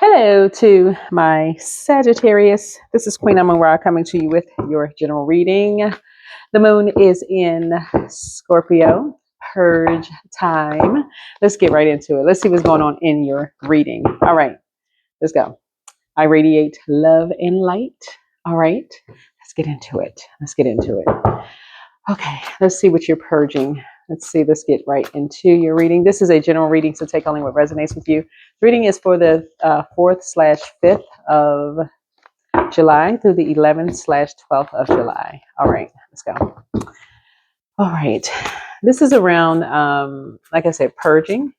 Hello to my Sagittarius. This is Queen Amun Ra coming to you with your general reading. The moon is in Scorpio, purge time. Let's get right into it. Let's see what's going on in your reading. All right, let's go. I radiate love and light. All right, let's get into it. Okay, let's see what you're purging. Let's get right into your reading. This is a general reading, so take only what resonates with you. The reading is for the 4th/5th of July through the 11th/12th of July. All right, let's go. All right, this is around, like I said, purging,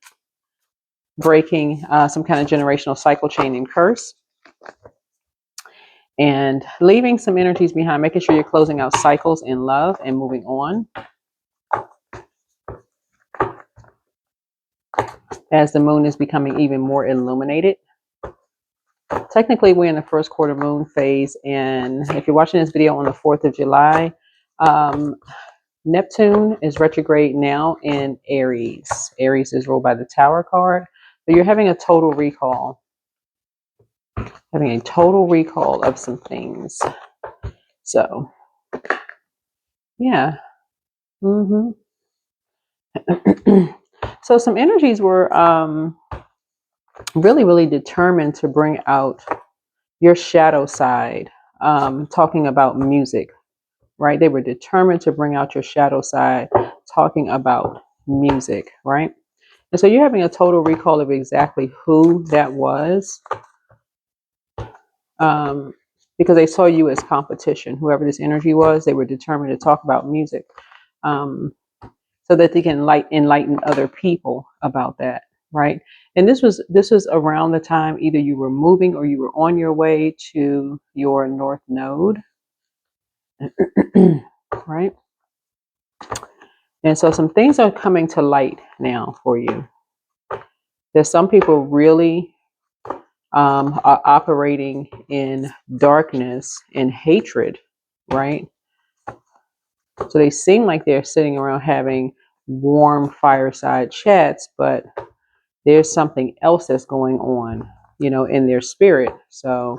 breaking some kind of generational cycle, chain, and curse, and leaving some energies behind, making sure you're closing out cycles in love and moving on. As the moon is becoming even more illuminated. Technically, we're in the first quarter moon phase, and if you're watching this video on the 4th of July, Neptune is retrograde now in Aries. Aries is ruled by the Tower card. So you're having a total recall. Of some things. So, yeah. So some energies were really determined to bring out your shadow side, talking about music, right? They were determined to bring out your shadow side, talking about music, right? And so you're having a total recall of exactly who that was, because they saw you as competition. Whoever this energy was, they were determined to talk about music, so that they can enlighten other people about that, right? And this was around the time either you were moving or you were on your way to your North Node, right? And so some things are coming to light now for you. There's some people really are operating in darkness and hatred, right? So they seem like they're sitting around having warm fireside chats, but there's something else that's going on, in their spirit. So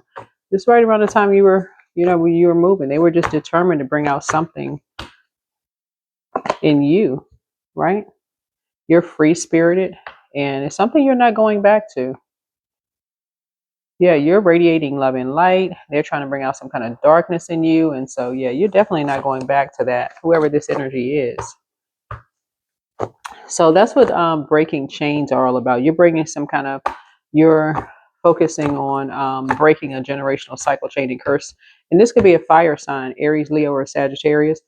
just right around the time you were, when you were moving, they were just determined to bring out something in you, right? You're free spirited, and it's something you're not going back to. Yeah, you're radiating love and light. They're trying to bring out some kind of darkness in you. And so, yeah, you're definitely not going back to that, whoever this energy is. So that's what breaking chains are all about. You're focusing on breaking a generational cycle, chain, and curse. And this could be a fire sign, Aries, Leo, or Sagittarius.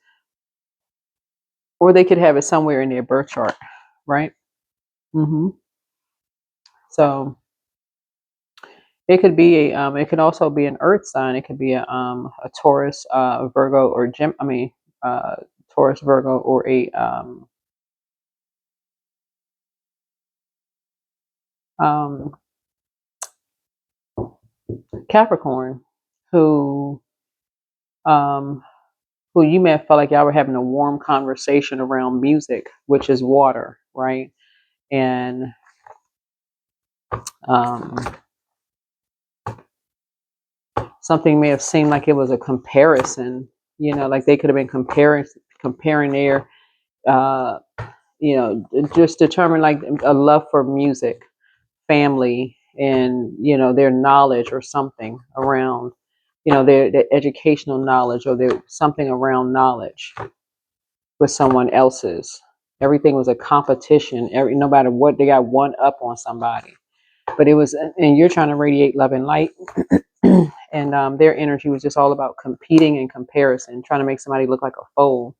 Or they could have it somewhere in their birth chart, right? So it could be it could also be an earth sign. It could be a Taurus, Virgo, or Taurus, Virgo, or a Capricorn, who you may have felt like y'all were having a warm conversation around music, which is water, right? And something may have seemed like it was a comparison, like they could have been comparing their, just determine like a love for music, family, and, their knowledge or something around, their educational knowledge, or their something around knowledge with someone else's. Everything was a competition. No matter what, they got one up on somebody. But it was, and you're trying to radiate love and light. And their energy was just all about competing and comparison, trying to make somebody look like a fool.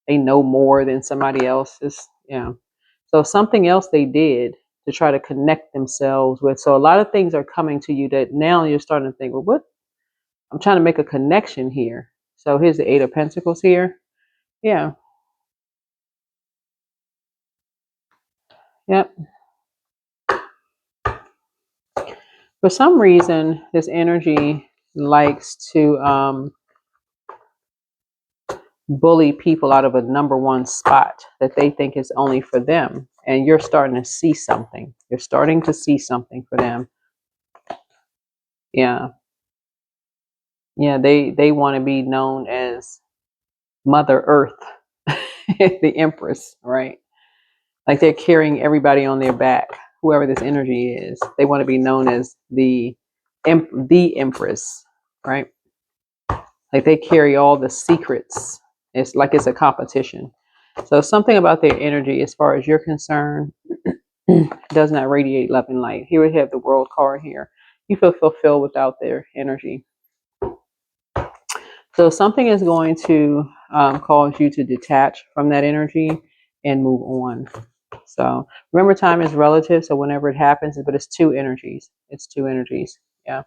They know more than somebody else. So something else they did to try to connect themselves with. So a lot of things are coming to you that now you're starting to think, well, what? I'm trying to make a connection here. So here's the 8 of Pentacles here. Yeah. Yep. For some reason, this energy likes to bully people out of a number one spot that they think is only for them. And you're starting to see something. You're starting to see something for them. Yeah. Yeah, they want to be known as Mother Earth, the Empress, right? Like they're carrying everybody on their back, whoever this energy is. They want to be known as the Empress, right? Like they carry all the secrets. It's like it's a competition. So something about their energy, as far as you're concerned, does not radiate love and light. Here we have the World card here. You feel fulfilled without their energy. So something is going to cause you to detach from that energy and move on. So remember, time is relative. So whenever it happens, but it's two energies. It's two energies. Yeah,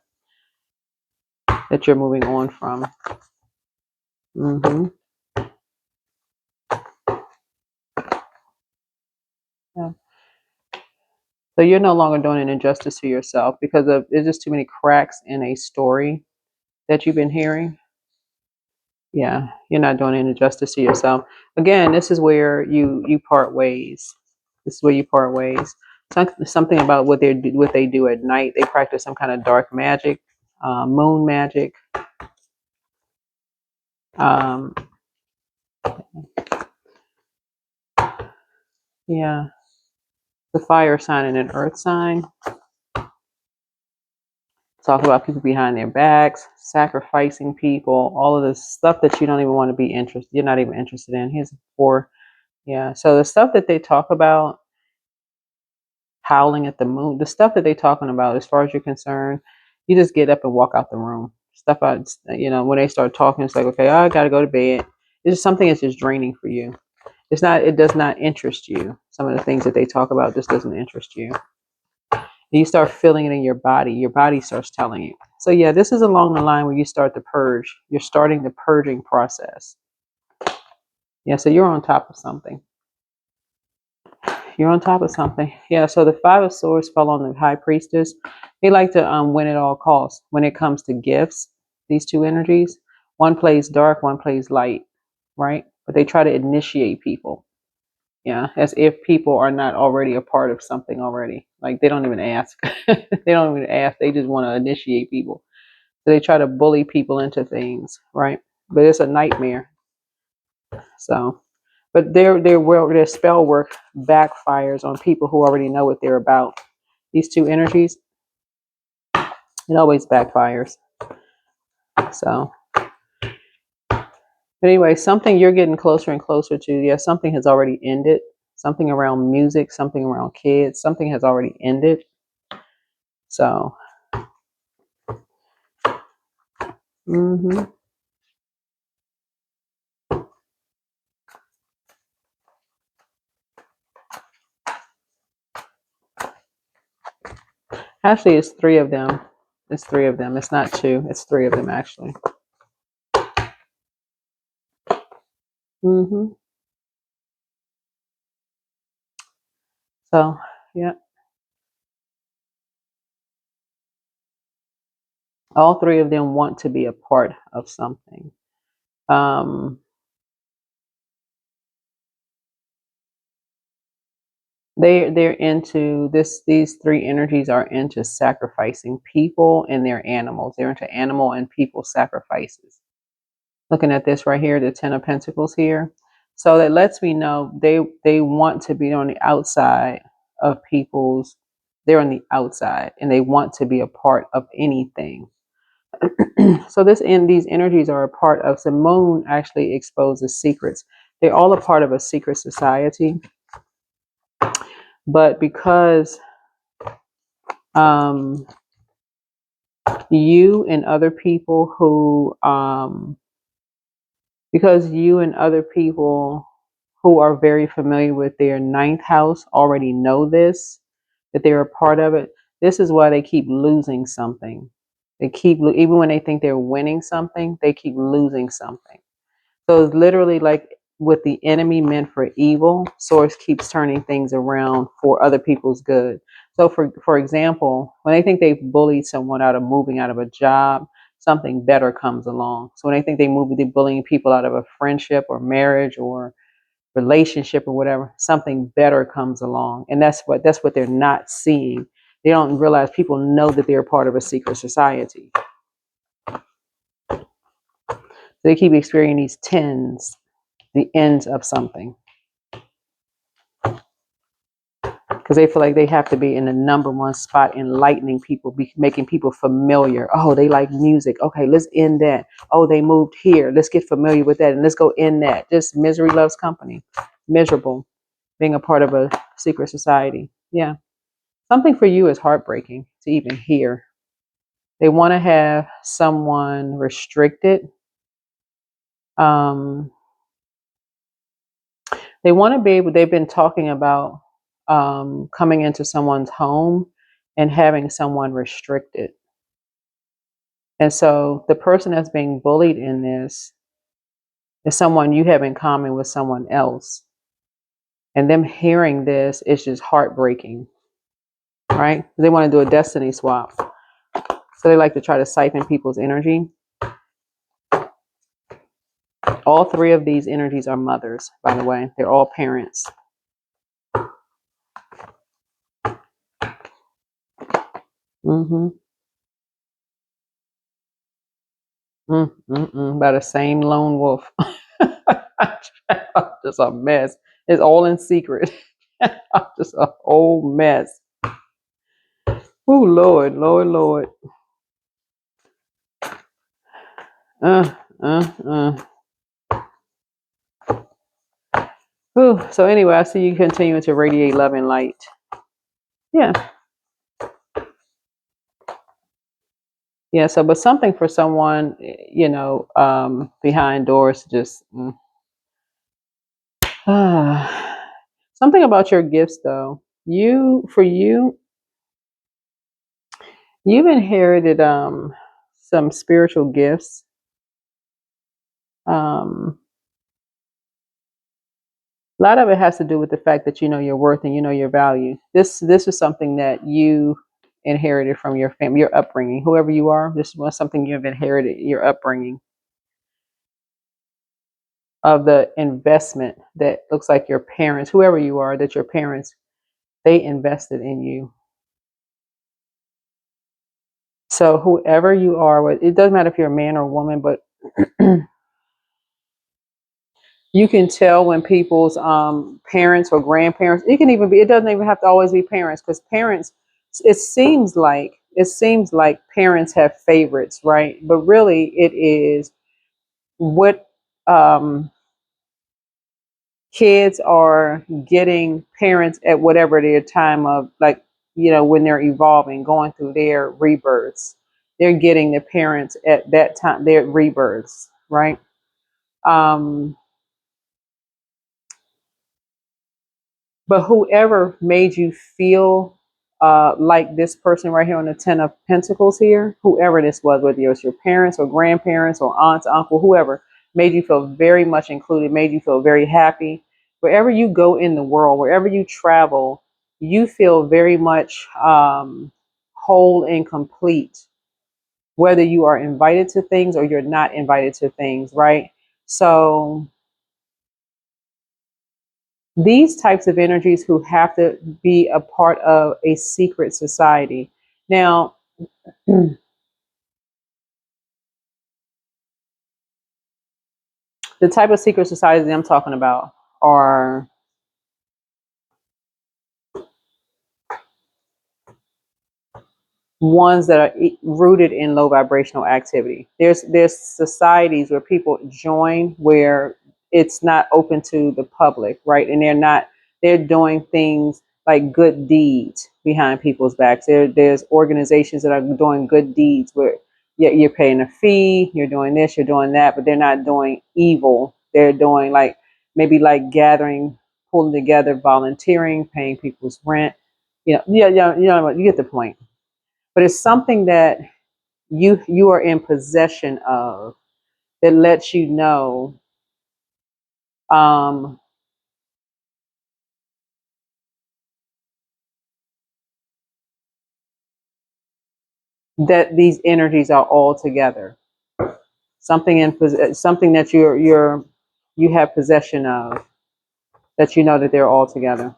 that you're moving on from. Hmm. Yeah. So you're no longer doing an injustice to yourself because of there's just too many cracks in a story that you've been hearing. Yeah, you're not doing any injustice to yourself. Again, this is where you part ways. This is where you part ways. Something about what they do at night. They practice some kind of dark magic, moon magic. Um, yeah, the fire sign and an earth sign. Talk about people behind their backs, sacrificing people, all of this stuff that you don't even want to be interested. You're not even interested in. Here's four. Yeah. So the stuff that they talk about, howling at the moon, the stuff that they're talking about, as far as you're concerned, you just get up and walk out the room. Stuff out, when they start talking, it's like, okay, I gotta go to bed. It's just something that's just draining for you. It's not. It does not interest you. Some of the things that they talk about just doesn't interest you. And you start feeling it in your body. Your body starts telling you. So yeah, this is along the line where you start to purge. You're starting the purging process. Yeah, so you're on top of something. You're on top of something. Yeah, so the Five of Swords fell on the High Priestess. They like to win at all costs. When it comes to gifts, these two energies, one plays dark, one plays light, right? But they try to initiate people. Yeah, as if people are not already a part of something already. Like they don't even ask. They don't even ask. They just want to initiate people. So they try to bully people into things, right? But it's a nightmare. So, but their spell work backfires on people who already know what they're about. These two energies, it always backfires. So, but anyway, something you're getting closer and closer to. Yeah, something has already ended. Something around music, something around kids, something has already ended. So, mm-hmm. Actually, it's three of them. It's three of them. It's not two. It's three of them actually. Mm-hmm. So, yeah, all three of them want to be a part of something. Um, they're into this. These three energies are into sacrificing people and their animals. They're into animal and people sacrifices. Looking at this right here, the Ten of Pentacles here. So that lets me know they want to be on the outside of people's. They're on the outside and they want to be a part of anything. So these energies are a part of the moon. Actually exposes secrets. They're all a part of a secret society. But because um, you and other people because you and other people who are very familiar with their ninth house already know this, that they're a part of it. This is why they keep losing something. They keep, even when they think they're winning something, they keep losing something. So it's literally like what the enemy meant for evil, Source keeps turning things around for other people's good. So for example, when they think they've bullied someone out of moving out of a job, something better comes along. So when they think they're bullying people out of a friendship or marriage or relationship or whatever, something better comes along. And that's what they're not seeing. They don't realize people know that they're part of a secret society. They keep experiencing these tens, the ends of something, because they feel like they have to be in the number one spot, enlightening people, making people familiar. Oh, they like music. Okay, let's end that. Oh, they moved here. Let's get familiar with that, and let's go in that. Just misery loves company. Miserable, being a part of a secret society. Yeah, something for you is heartbreaking to even hear. They want to have someone restricted. Um, they want to be able. They've been talking about coming into someone's home and having someone restricted. And so the person that's being bullied in this is someone you have in common with someone else. And them hearing this is just heartbreaking, right? They want to do a destiny swap. So they like to try to siphon people's energy. All three of these energies are mothers, by the way. They're all parents. Mm-hmm. By the same lone wolf. Just a mess. It's all in secret. Just a whole mess. Oh, Lord, Lord, Lord. Uh, uh, uh. Ooh, so anyway, I see you continuing to radiate love and light. Yeah. Yeah. So, but something for someone, behind doors, just something about your gifts, though. You've inherited some spiritual gifts. Um, a lot of it has to do with the fact that you know your worth and you know your value. This is something that you inherited from your family, your upbringing, whoever you are. This was something you've inherited, your upbringing, of the investment that looks like your parents, whoever you are, that your parents, they invested in you. So whoever you are, it doesn't matter if you're a man or a woman, but you can tell when people's parents or grandparents, it doesn't even have to always be parents, because parents, it seems like parents have favorites, right? But really it is what kids are getting parents at whatever their time of, like, when they're evolving, going through their rebirths. They're getting the parents at that time, their rebirths, right? Um, But whoever made you feel like this person right here on the Ten of Pentacles here, whoever this was, whether it was your parents or grandparents or aunts, uncle, whoever, made you feel very much included, made you feel very happy. Wherever you go in the world, wherever you travel, you feel very much whole and complete, whether you are invited to things or you're not invited to things, right? So these types of energies who have to be a part of a secret society. Now, the type of secret societies I'm talking about are ones that are rooted in low vibrational activity. There's societies where people join where it's not open to the public, right? And they're doing things like good deeds behind people's backs. There's organizations that are doing good deeds where you're paying a fee, you're doing this, you're doing that, but they're not doing evil. They're doing like maybe like gathering, pulling together, volunteering, paying people's rent. You get the point, but it's something that you are in possession of, that lets you know um, that these energies are all together. Something that you have possession of, that you know that they're all together.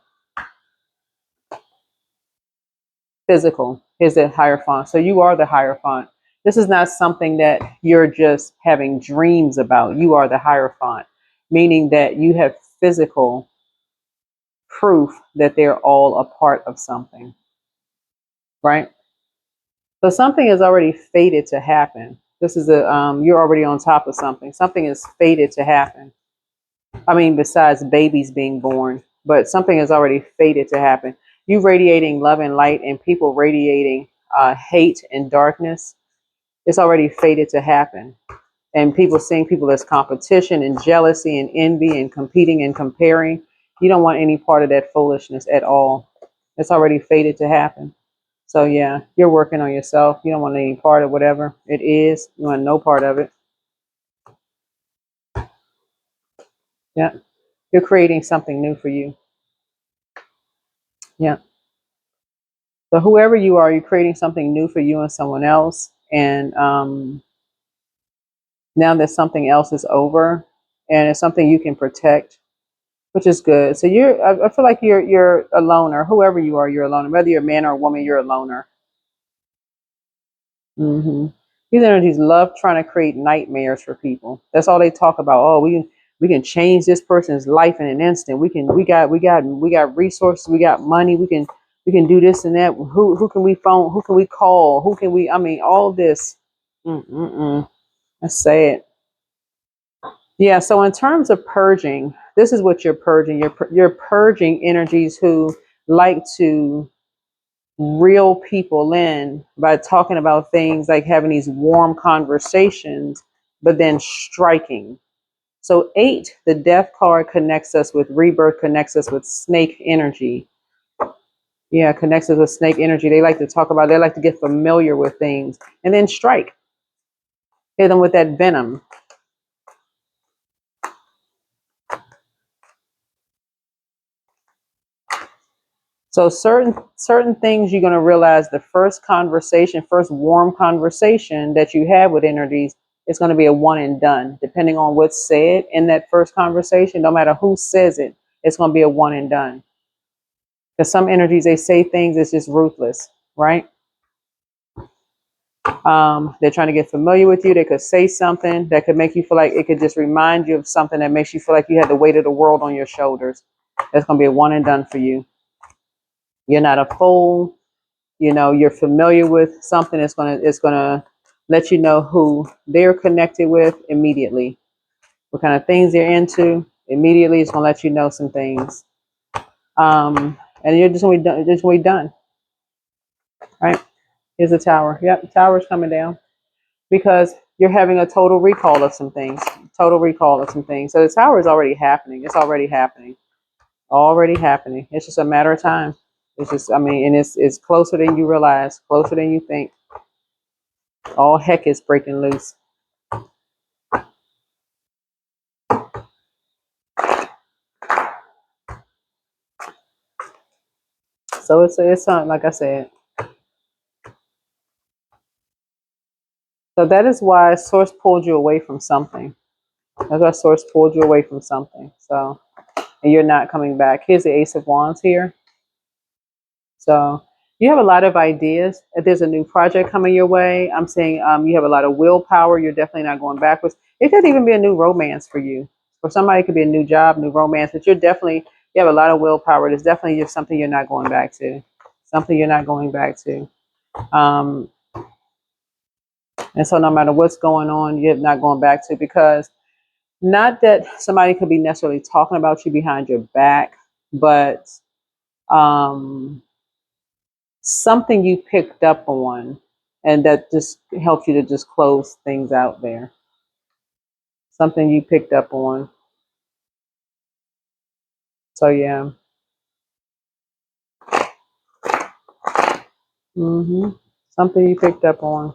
physical. Here's the Hierophant. So you are the Hierophant. This is not something that you're just having dreams about. You are the Hierophant, meaning that you have physical proof that they're all a part of something, right? So something is already fated to happen. This is you're already on top of something. Something is fated to happen. I mean, besides babies being born, but something is already fated to happen. You radiating love and light, and people radiating hate and darkness. It's already fated to happen. And people seeing people as competition and jealousy and envy and competing and comparing. You don't want any part of that foolishness at all. It's already fated to happen. So yeah, you're working on yourself. You don't want any part of whatever it is. You want no part of it. Yeah. You're creating something new for you. Yeah. So whoever you are, you're creating something new for you and someone else. And now that something else is over, and it's something you can protect, which is good. So I feel like you're a loner. Whoever you are, you're a loner. Whether you're a man or a woman, you're a loner. hmm These energies love trying to create nightmares for people. That's all they talk about. Oh, we can change this person's life in an instant. We got resources. We got money. We can do this and that. Who can we phone? Who can we call? Who can we? I mean, all this. Mm-mm-mm. That's sad. Yeah. So in terms of purging, this is what you're purging. You're purging energies who like to reel people in by talking about things like having these warm conversations, but then striking. So, 8, the death card connects us with rebirth, connects us with snake energy. Yeah, connects us with snake energy. They like to talk about, they like to get familiar with things and then strike. Hit them with that venom. So certain things you're going to realize the first conversation, first warm conversation that you have with energies, it's going to be a one and done. Depending on what's said in that first conversation, no matter who says it, it's going to be a one and done. Because some energies, they say things that's just ruthless, right? They're trying to get familiar with you. They could say something that could make you feel like it could just remind you of something that makes you feel like you had the weight of the world on your shoulders. That's going to be a one and done for you. You're not a fool. You're familiar with something. It's gonna let you know who they're connected with immediately, what kind of things they're into immediately. It's gonna let you know some things, and you're just gonna be done, right? Here's the tower. Yep, the tower's coming down because you're having a total recall of some things. Total recall of some things. So the tower is already happening. It's already happening. It's just a matter of time. It's just, I mean, and it's closer than you realize, closer than you think. All heck is breaking loose. So it's something, like I said. So that is why Source pulled you away from something. That's why Source pulled you away from something. So, and you're not coming back. Here's the Ace of Wands here. So you have a lot of ideas. If there's a new project coming your way, I'm saying you have a lot of willpower. You're definitely not going backwards. It could even be a new romance for you. For somebody, it could be a new job, new romance. But you have a lot of willpower. There's definitely just something you're not going back to. Something you're not going back to. Um, and so no matter what's going on, you're not going back to, because not that somebody could be necessarily talking about you behind your back, but um, something you picked up on, and that just helps you to just close things out there. Something you picked up on. So yeah. Something you picked up on.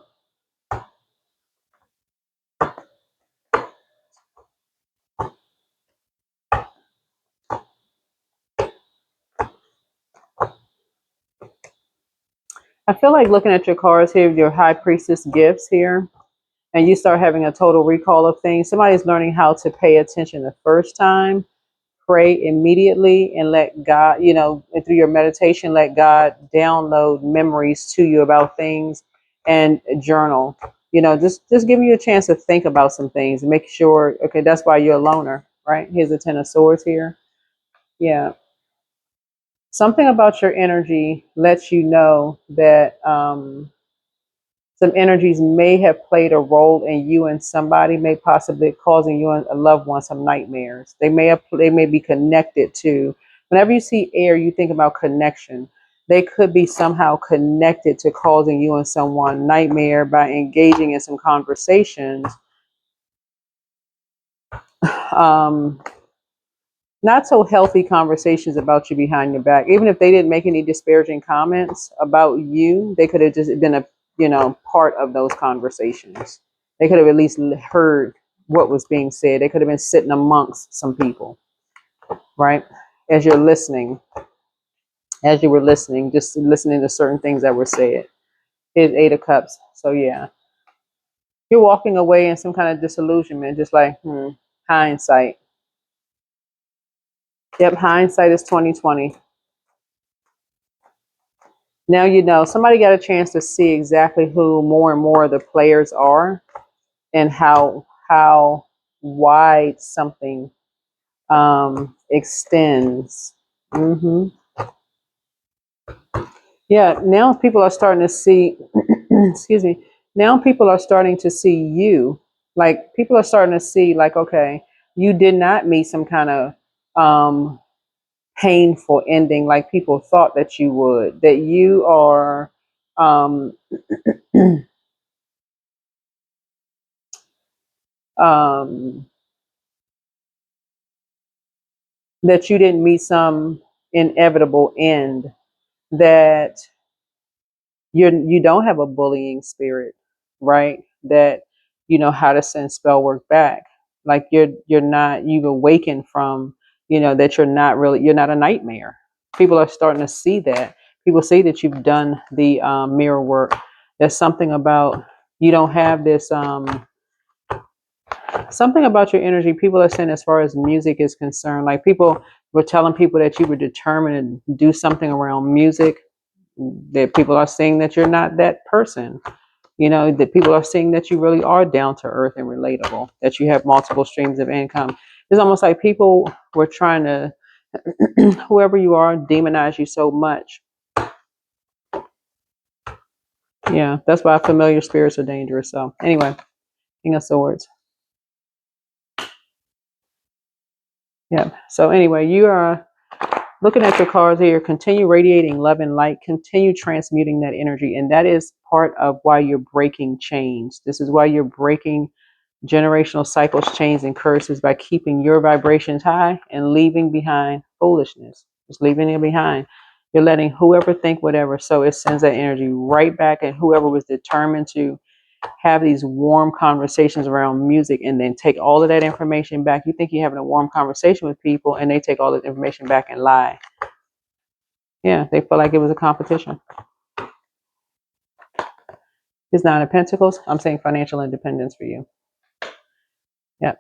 I feel like looking at your cards here, your High Priestess gifts here, and you start having a total recall of things. Somebody's learning how to pay attention the first time pray immediately and let God, and through your meditation, let God download memories to you about things and journal. Just giving you a chance to think about some things and make sure, okay, that's why you're a loner, right? Here's the Ten of Swords here. Yeah. Something about your energy lets you know that some energies may have played a role in you and somebody, may possibly causing you and a loved one some nightmares. They may be connected to. Whenever you see air, you think about connection. They could be somehow connected to causing you and someone nightmare by engaging in some conversations. Um, Not so healthy conversations about you behind your back. Even if they didn't make any disparaging comments about you, they could have just been a part of those conversations. They could have at least heard what was being said. They could have been sitting amongst some people, right? As you're listening, as you were listening, just listening to certain things that were said. Here's Eight of Cups. So yeah, you're walking away in some kind of disillusionment, just like hindsight. Yep, hindsight is 2020. Now somebody got a chance to see exactly who more and more of the players are and how wide something extends. Yeah, now people are starting to see excuse me. Now people are starting to see you. Like people are starting to see like, okay, you did not meet some kind of painful ending like people thought that you would. That you are um, that you didn't meet some inevitable end, that you don't have a bullying spirit, right? That you know how to send spell work back. Like you've awakened from, that you're not a nightmare. People are starting to see that. People see that you've done the mirror work. There's something about you don't have this something about your energy. People are saying as far as music is concerned, like people were telling people that you were determined to do something around music, that people are saying that you're not that person, that people are saying that you really are down to earth and relatable, that you have multiple streams of income. It's almost like people were trying to whoever you are demonize you so much. Yeah, that's why familiar spirits are dangerous. So anyway, King of Swords. Yeah, so anyway, you are looking at your cards here. Continue radiating love and light, continue transmuting that energy, and that is part of why you're breaking chains. This is why you're breaking generational cycles, chains, and curses, by keeping your vibrations high and leaving behind foolishness. Just leaving it behind. You're letting whoever think whatever, so it sends that energy right back at whoever was determined to have these warm conversations around music and then take all of that information back. You think you're having a warm conversation with people and they take all that information back and lie. Yeah, they feel like it was a competition. It's Nine of Pentacles. I'm saying financial independence for you. Yeah.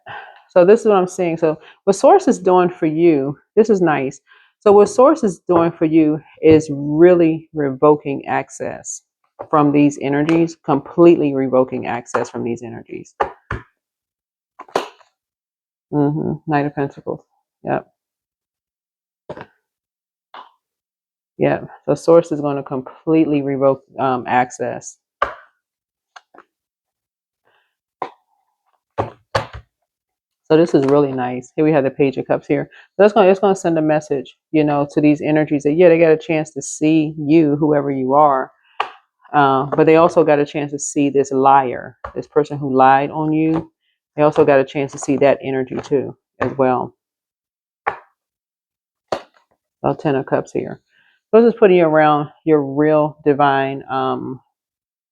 So this is what I'm seeing. So what Source is doing for you, this is nice. So what Source is doing for you is really revoking access from these energies, completely revoking access from these energies. Knight of Pentacles. Yep. Yep. So Source is going to completely revoke access. So this is really nice. Here we have the Page of Cups here. So it's going to send a message, to these energies that, yeah, they got a chance to see you, whoever you are. But they also got a chance to see this liar, this person who lied on you. They also got a chance to see that energy too, as well. So 10 of Cups here. So this is putting you around your real divine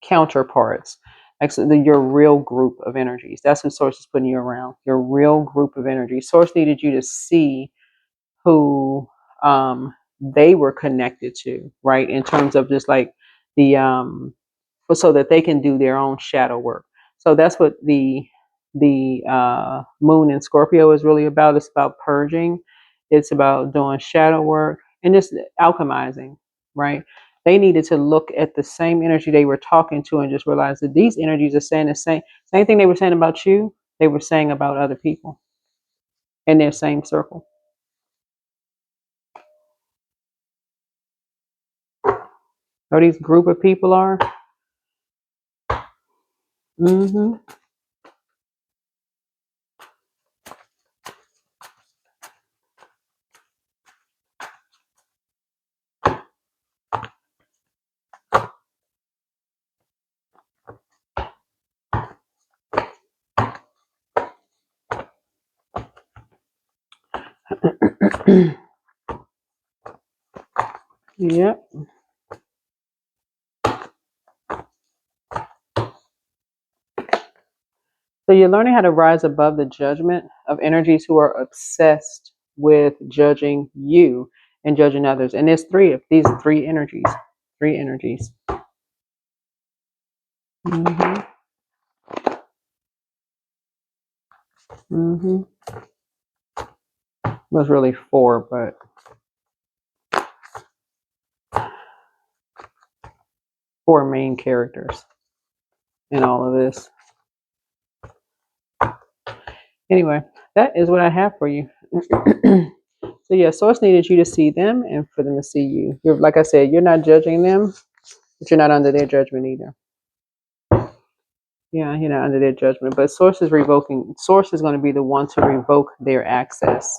counterparts, actually your real group of energies. That's what Source is putting you around, your real group of energies. Source needed you to see who they were connected to, right? In terms of just like the so that they can do their own shadow work. So that's what the moon in Scorpio is really about. It's about purging. It's about doing shadow work and just alchemizing, right? They needed to look at the same energy they were talking to and just realize that these energies are saying the same thing they were saying about you, they were saying about other people in their same circle. So these group of people are. Mm-hmm. Yep. So you're learning how to rise above the judgment of energies who are obsessed with judging you and judging others. And there's three of these three energies. Three energies. Mm-hmm. Mm-hmm. Was really four, but four main characters in all of this. Anyway, that is what I have for you. So yeah, source needed you to see them and for them to see you. You're, like I said, you're not judging them, but you're not under their judgment either. Yeah, you're not under their judgment. But source is revoking. Source is going to be the one to revoke their access.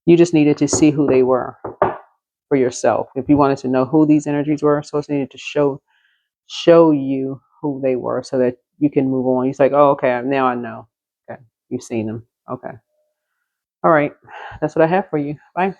You just needed to see who they were for yourself. If you wanted to know who these energies were, source needed to show you who they were so that you can move on. He's like, oh, okay, now I know. Okay, you've seen them. Okay. All right. That's what I have for you. Bye.